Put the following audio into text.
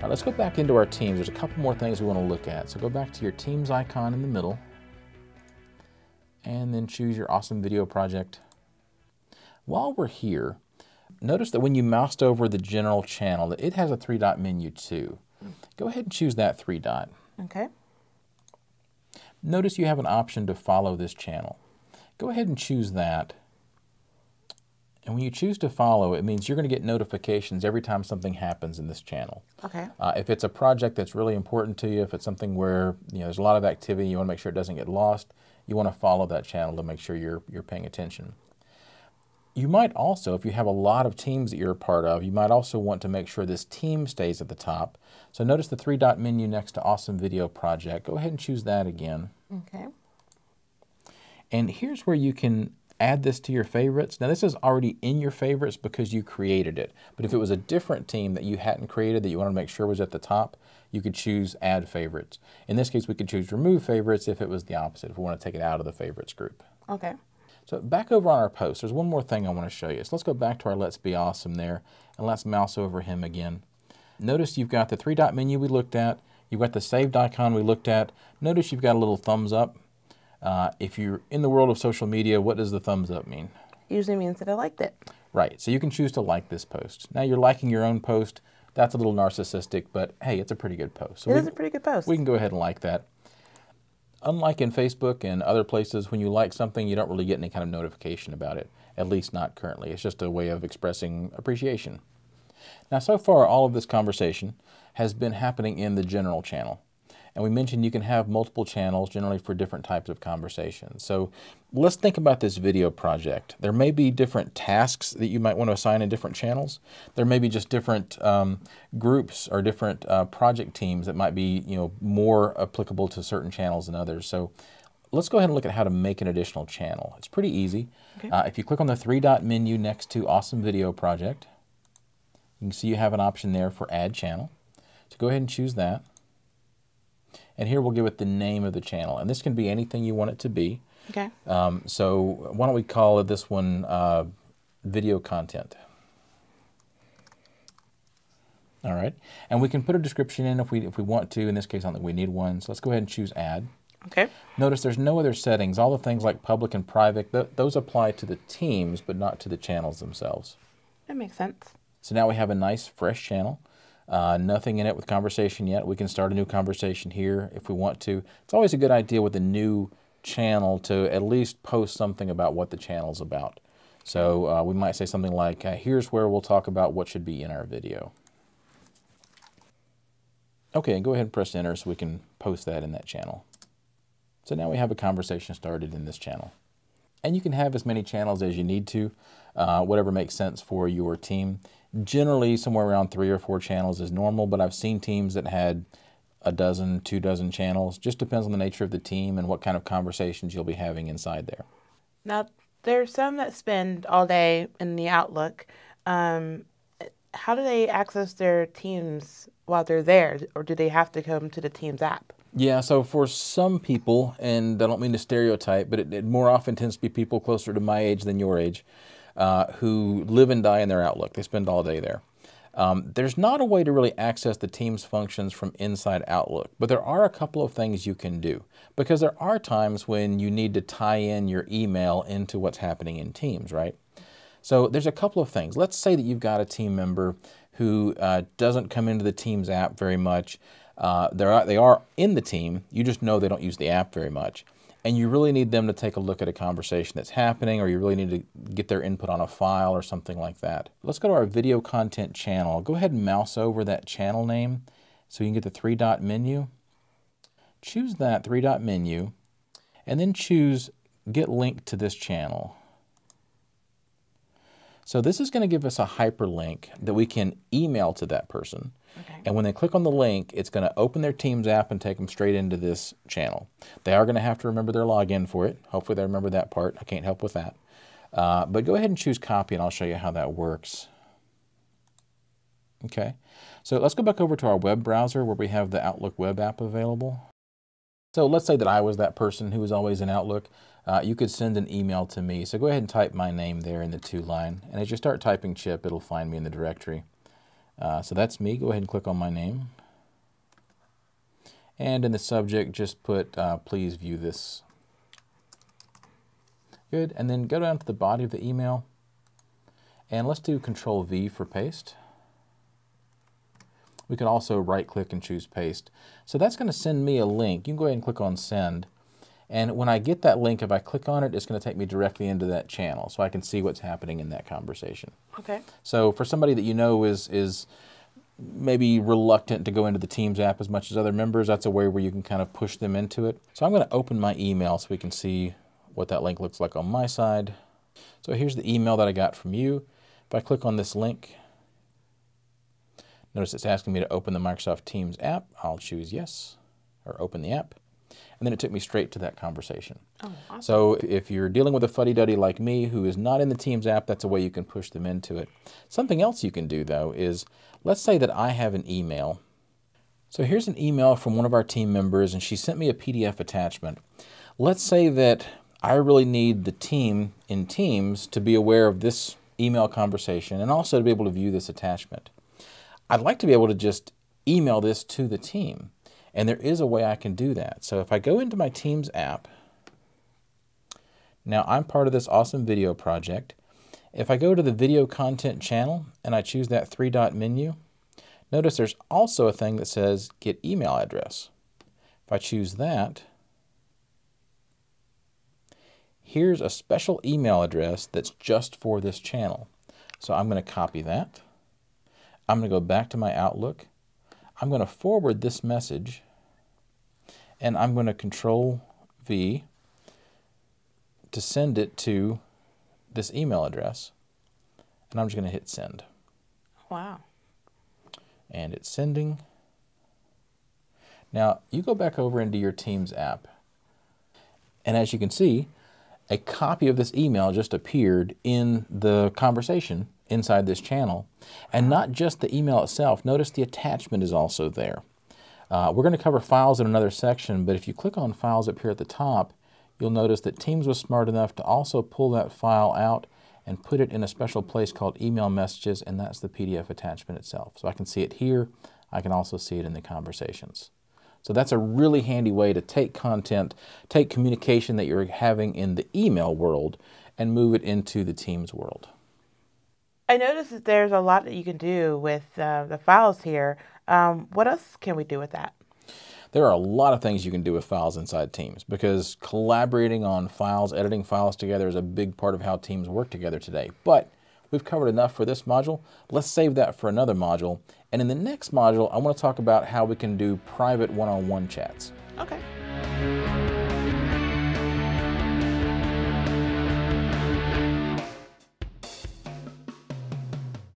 right, let's go back into our teams. There's a couple more things we want to look at. So go back to your Teams icon in the middle, and then choose your Awesome Video project. While we're here, notice that when you moused over the general channel, that it has a three-dot menu too. Go ahead and choose that three-dot. Okay. Notice you have an option to follow this channel. Go ahead and choose that. And when you choose to follow, it means you're going to get notifications every time something happens in this channel. Okay. If it's a project that's really important to you, if it's something where there's a lot of activity, you want to make sure it doesn't get lost, you want to follow that channel to make sure you're paying attention. You might also, if you have a lot of teams that you're a part of, you might also want to make sure this team stays at the top. So notice the three-dot menu next to Awesome Video Project. Go ahead and choose that again. Okay. And here's where you can add this to your favorites. Now this is already in your favorites because you created it. But if it was a different team that you hadn't created that you want to make sure was at the top, you could choose Add Favorites. In this case, we could choose Remove Favorites if it was the opposite, if we want to take it out of the favorites group. Okay. So back over on our post, there's one more thing I want to show you. So let's go back to our Let's Be Awesome there, and let's mouse over him again. Notice you've got the three-dot menu we looked at. You've got the saved icon we looked at. Notice you've got a little thumbs up. If you're in the world of social media, what does the thumbs up mean? Usually means that I liked it. Right, so you can choose to like this post. Now you're liking your own post. That's a little narcissistic, but hey, it's a pretty good post. So it is a pretty good post. We can go ahead and like that. Unlike in Facebook and other places, when you like something, you don't really get any kind of notification about it, at least not currently. It's just a way of expressing appreciation. Now, so far, all of this conversation has been happening in the general channel. And we mentioned you can have multiple channels, generally for different types of conversations. So let's think about this video project. There may be different tasks that you might want to assign in different channels. There may be just different groups or different project teams that might be more applicable to certain channels than others. So let's go ahead and look at how to make an additional channel. It's pretty easy. Okay. If you click on the three-dot menu next to Awesome Video Project, you can see you have an option there for Add Channel. So go ahead and choose that. And here we'll give it the name of the channel. And this can be anything you want it to be. Okay. So why don't we call it this one Video Content. All right. And we can put a description in if we want to. In this case, I don't think we need one. So let's go ahead and choose Add. Okay. Notice there's no other settings. All the things like public and private, those apply to the teams, but not to the channels themselves. That makes sense. So now we have a nice, fresh channel. Nothing in it with conversation yet. We can start a new conversation here if we want to. It's always a good idea with a new channel to at least post something about what the channel's about. So we might say something like, here's where we'll talk about what should be in our video. Okay, and go ahead and press enter so we can post that in that channel. So now we have a conversation started in this channel. And you can have as many channels as you need to, whatever makes sense for your team. Generally, somewhere around 3 or 4 channels is normal, but I've seen teams that had a dozen, 2 dozen channels. Just depends on the nature of the team and what kind of conversations you'll be having inside there. Now, there's some that spend all day in the Outlook. How do they access their teams while they're there, or do they have to come to the Teams app? Yeah, so for some people, and I don't mean to stereotype, but it more often tends to be people closer to my age than your age, who live and die in their Outlook. They spend all day there. There's not a way to really access the Teams functions from inside Outlook, but there are a couple of things you can do, because there are times when you need to tie in your email into what's happening in Teams, right? So there's a couple of things. Let's say that you've got a team member who doesn't come into the Teams app very much. They are in the team, you just know they don't use the app very much. And you really need them to take a look at a conversation that's happening, or you really need to get their input on a file or something like that. Let's go to our video content channel. Go ahead and mouse over that channel name so you can get the three-dot menu. Choose that three-dot menu, and then choose Get Linked to this channel. So this is going to give us a hyperlink that we can email to that person. Okay. And when they click on the link, it's going to open their Teams app and take them straight into this channel. They are going to have to remember their login for it. Hopefully they remember that part. I can't help with that. But go ahead and choose copy, and I'll show you how that works. Okay. So let's go back over to our web browser where we have the Outlook web app available. So let's say that I was that person who was always in Outlook. You could send an email to me. So go ahead and type my name there in the to line. And as you start typing Chip, it'll find me in the directory. So that's me. Go ahead and click on my name. And in the subject, just put, please view this. Good. And then go down to the body of the email. And let's do Control V for paste. We can also right-click and choose paste. So that's going to send me a link. You can go ahead and click on send. And when I get that link, if I click on it, it's going to take me directly into that channel so I can see what's happening in that conversation. Okay. So for somebody that you know is maybe reluctant to go into the Teams app as much as other members, that's a way where you can kind of push them into it. So I'm going to open my email so we can see what that link looks like on my side. So here's the email that I got from you. If I click on this link, notice it's asking me to open the Microsoft Teams app. I'll choose yes, or open the app. And then it took me straight to that conversation. Oh, awesome. So if you're dealing with a fuddy-duddy like me who is not in the Teams app, that's a way you can push them into it. Something else you can do, though, is let's say that I have an email. So here's an email from one of our team members, and she sent me a PDF attachment. Let's say that I really need the team in Teams to be aware of this email conversation and also to be able to view this attachment. I'd like to be able to just email this to the team. And there is a way I can do that. So if I go into my Teams app, now I'm part of this awesome video project. If I go to the video content channel and I choose that three-dot menu, notice there's also a thing that says get email address. If I choose that, here's a special email address that's just for this channel. So I'm going to copy that. I'm going to go back to my Outlook. I'm going to forward this message, and I'm going to Control V to send it to this email address, and I'm just going to hit send. Wow. And it's sending. Now, you go back over into your Teams app, and as you can see, a copy of this email just appeared in the conversation inside this channel. And not just the email itself. Notice the attachment is also there. We're going to cover files in another section, but if you click on files up here at the top, you'll notice that Teams was smart enough to also pull that file out and put it in a special place called email messages, and that's the PDF attachment itself. So I can see it here. I can also see it in the conversations. So that's a really handy way to take content, take communication that you're having in the email world and move it into the Teams world. I noticed that there's a lot that you can do with the files here. What else can we do with that? There are a lot of things you can do with files inside Teams because collaborating on files, editing files together is a big part of how teams work together today. But we've covered enough for this module. Let's save that for another module. And in the next module, I want to talk about how we can do private one-on-one chats.